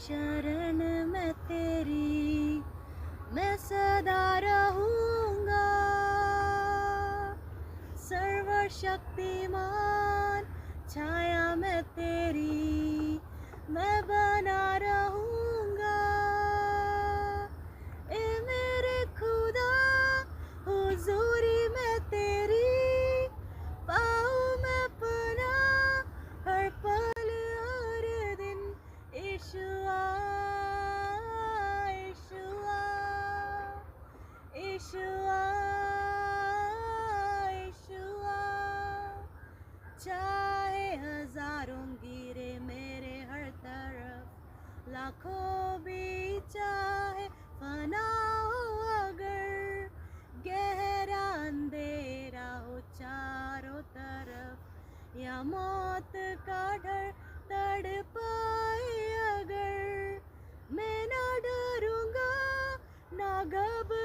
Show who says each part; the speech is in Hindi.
Speaker 1: शरण में तेरी मैं सदा रहूँगा। सर्वशक्तिमान छाया में तेरी मैं बना रहूँगा। ए मेरे खुदा हुजूरी में तेरी पाऊँ मैं पनाह हर पल हर दिन। यीशुआ यीशुआ यीशुआ यीशुआ। चाहे हजारों गिरे मेरे हर तरफ, लाखों भी चाहे फना हो अगर, गहरा अंधेरा हो चारों तरफ या मौत का डर तड़पाए अगर, मैं ना डरूंगा ना घबराऊंगा।